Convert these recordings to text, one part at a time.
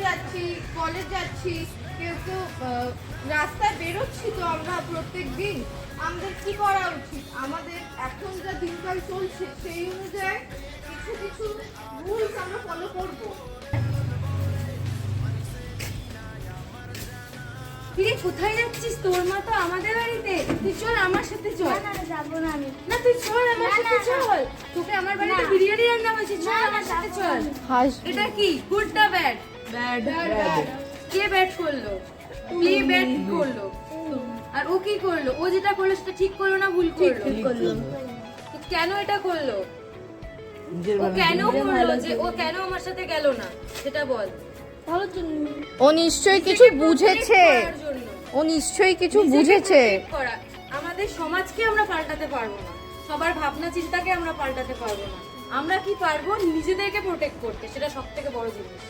যাচ্ছি, কলেজ যাচ্ছি, কেউ কেউ রাস্তায় বেরোচ্ছি, তো আমরা প্রত্যেক দিন আমাদের কি করা উচিত? আমাদের এখন যা দিনকাল চলছে সেই অনুযায়ী কিছু কিছু রুলস আমরা ফলো করব। তুই কোথায় যাচ্ছিস? তোর মা তো আমাদের বাড়িতে। তুই চল আমার সাথে চল। না যাবো না আমি। না তুই চল আমার সাথে চল। তোকে আমার বাড়িতে বিরিয়ানি রান্না হয়েছে, চল আমার সাথে চল। এটা কি গুড না ব্যাড? ব্যাড। কে ব্যাড করলো? কে ব্যাড করলো? আর ও কি করলো? ও যেটা করলো সেটা ঠিক করলো না ভুল করলো? তো কেন এটা করলো? ও কেন করলো যে ও কেন আমার সাথে গেল না সেটা বল। ভালো তো ও নিশ্চয়ই কিছু বুঝেছে, করার জন্য। ও নিশ্চয়ই কিছু নিজেকে বুঝেছে। protect করা। আমাদের সমাজকে আমরা পাল্টাতে পারবো না, সবার ভাবনা চিন্তাকে আমরা পাল্টাতে পারবো না। আমরা কি পারবো? নিজেদেরকে প্রোটেক্ট করতে, সেটা সব থেকে বড় জিনিস।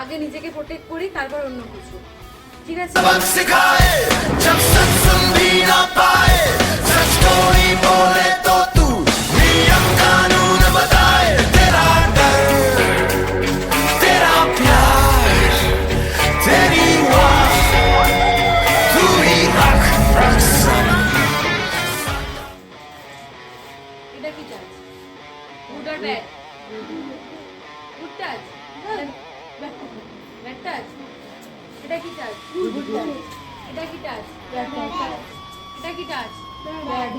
আগে নিজেকে প্রোটেক্ট করি, তারপর অন্য কিছু। ঠিক আছে? सबक सिखाए जब सत्संग भी ना पाए सच को ही बोले तो तू नियम कानून बताए तेरा डर तेरा प्यार तेरी वाह तू ही हक रक्सम এটা কি টাচ? গুড আর bad? Good touch? Bad touch? এটা কি টাচ? Good touch. এটা কি টাচ? Bad touch. এটা কি টাচ? ব্যাড।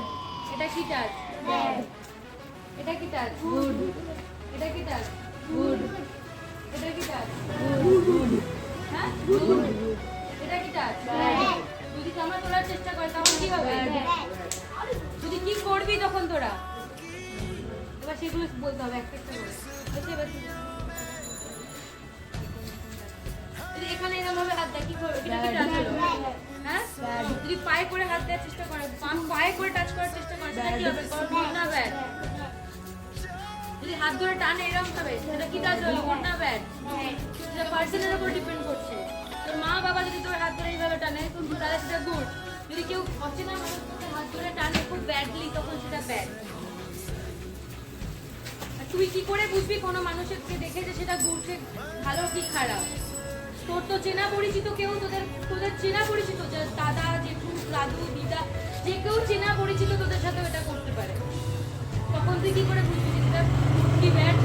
এটা কি টাচ? ব্যাড। এটা কি টাচ? গুড। এটা কি টাচ? গুড। এটা কি টাচ? গুড। হ্যাঁ? গুড। এটা কি টাচ? ব্যাড। যদি কামড়া তোলার চেষ্টা করে তখন কি হবে? যদি কি করবি তখন তোরা? এবার সেগুলো বলতে হবে একটা একটা করে। বুঝতে পারছিস? যদি এখানে এরকম ভাবে হাত দেয় কি করবে? এটা কি টাচ হলো? হ্যাঁ? যদি পায়ে করে হাত দেওয়ার চেষ্টা করে, পায়ে করে টাচ করার চেষ্টা করে, সেটা কি হবে? গুড না ব্যাড? যদি হাত ধরে টানে এরকম ভাবে, সেটা কি টাচ হলো? গুড না ব্যাড? সেটা পার্সনের উপর ডিপেন্ড করছে। তোর মা বাবা যদি তোর হাত ধরে এইভাবে টানে, তাহলে সেটা গুড। যদি কেউ অচেনা মানুষ তোকে হাত ধরে টানে খুব ব্যাডলি, তখন সেটা ব্যাড। তুই কি করে বুঝবি কোনো মানুষকে দেখে যে সেটা ঘুরছে ভালো কি খারাপ? তোর তো চেনা পরিচিত কেউ, তোদের চেনা পরিচিত দাদা জেঠু দাদু দিদা, যে কেউ চেনা পরিচিত তোদের সাথে এটা করতে পারে। তখন তুই কি করে বুঝবি যে এটা কি ব্যাড?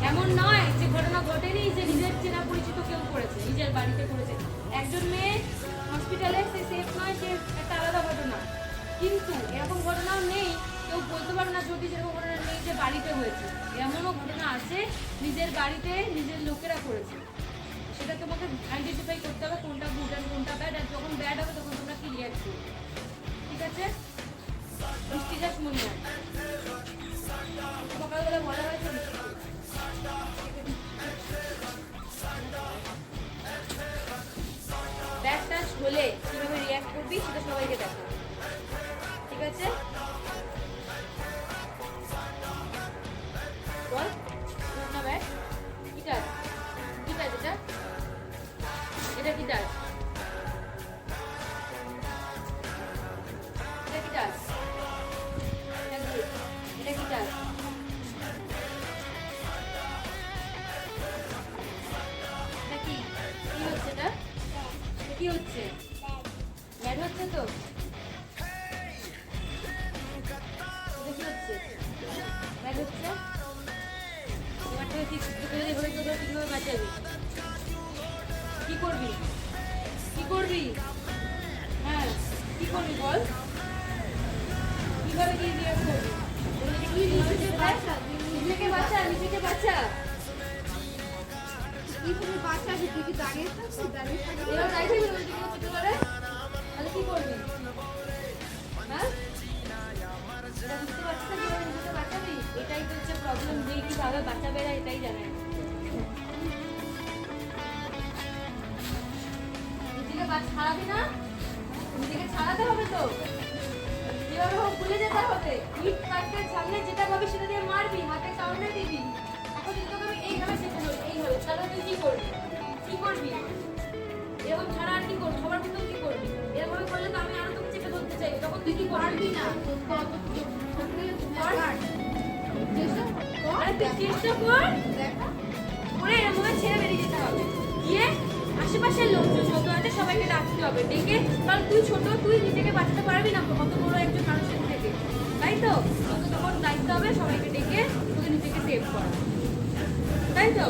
এমন নয় যে ঘটনা ঘটেনি যে নিজের চেনা পরিচিত কেউ করেছে, নিজের বাড়িতে করেছে। একজন মেয়ে হসপিটালে সে সেফ নয়, সে একটা আলাদা ঘটনা। কিন্তু এরকম ঘটনাও নেই, কেউ বলতে পারবে না যদি যেরকম ঘটনা নেই যে বাড়িতে হয়েছে। এমনও ঘটনা আছে নিজের বাড়িতে নিজের লোকেরা করেছে। সেটা তোমাকে আইডেন্টিফাই করতে হবে কোনটা গুড আর কোনটা ব্যাড, আর যখন ব্যাড হবে তখন তোমরা কি রিয়াক্ট করবে। ঠিক আছে? মিষ্টি গাছ মনে হয় সকালবেলা বলা হয়েছে ব্যাড টাচ হলে কিভাবে রিয়াক্ট করবি সেটা সবাইকে দেখা। ঠিক আছে? বল গুড না ব্যাড? কি টাচ? কি টাচ এটা? এটা কি টাচ? এটা কি টাচ? এটা কি টাচ? এটা কি? কি হচ্ছে এটা? কি হচ্ছে? ব্যাড হচ্ছে তো? এটা কি হচ্ছে? ব্যাড হচ্ছে? এবার তুই কিভাবে বাঁচাবি? কি করবি? কি করবি? হ্যাঁ কি করবি বল? কিভাবে কি রিয়াক্ট করবি? নিজেকে বাঁচা, নিজেকে বাঁচা। কিভাবে বাঁচাবি? তুই কি দাঁড়িয়ে থাকবি? দাঁড়িয়ে থাকবি? এবার চাইছিস বলতে কি হচ্ছে করে? তাহলে কি করবি? হ্যাঁ? এটা বুঝতে পারছিস না কিভাবে নিজেকে বাঁচাবি? এটাই তো হচ্ছে প্রবলেম, যে কিভাবে বাঁচাবে না এটাই জানে না। নিজেকে ছাড়াবি না? নিজেকে ছাড়াতে হবে তো। যেভাবে হোক ভুলে যেতে হবে। ইট কাটতে সামনে যেটা পাবি সেটা দিয়ে মারবি, হাতে কামড়ে দিবি। এখন যদি তোকে আমি এইভাবে শেখাবো, এইভাবে, তাহলে তুই কি করবি? কি করবি? এরকম ছাড়া আর কি করবি? সবার মতো কি করবি? এরকম করলে তো আমি আরো তোকে চেপে ধরতে চাই, তখন তুই কি করবি? না চেষ্টা কর। দেখা করে এরকম ভাবে ছেড়ে বেরিয়ে যেতে হবে। গিয়ে আশেপাশের লোকজন যত আছে সবাইকে ডাকতে হবে, ডেকে, কারণ তুই ছোট, তুই নিজেকে বাঁচাতে পারবি না অত বড় একজন মানুষের থেকে, তাই তো? তোকে তখন দায়িত্ব হবে সবাইকে ডেকে তোকে নিজেকে সেভ করা, তাই তো?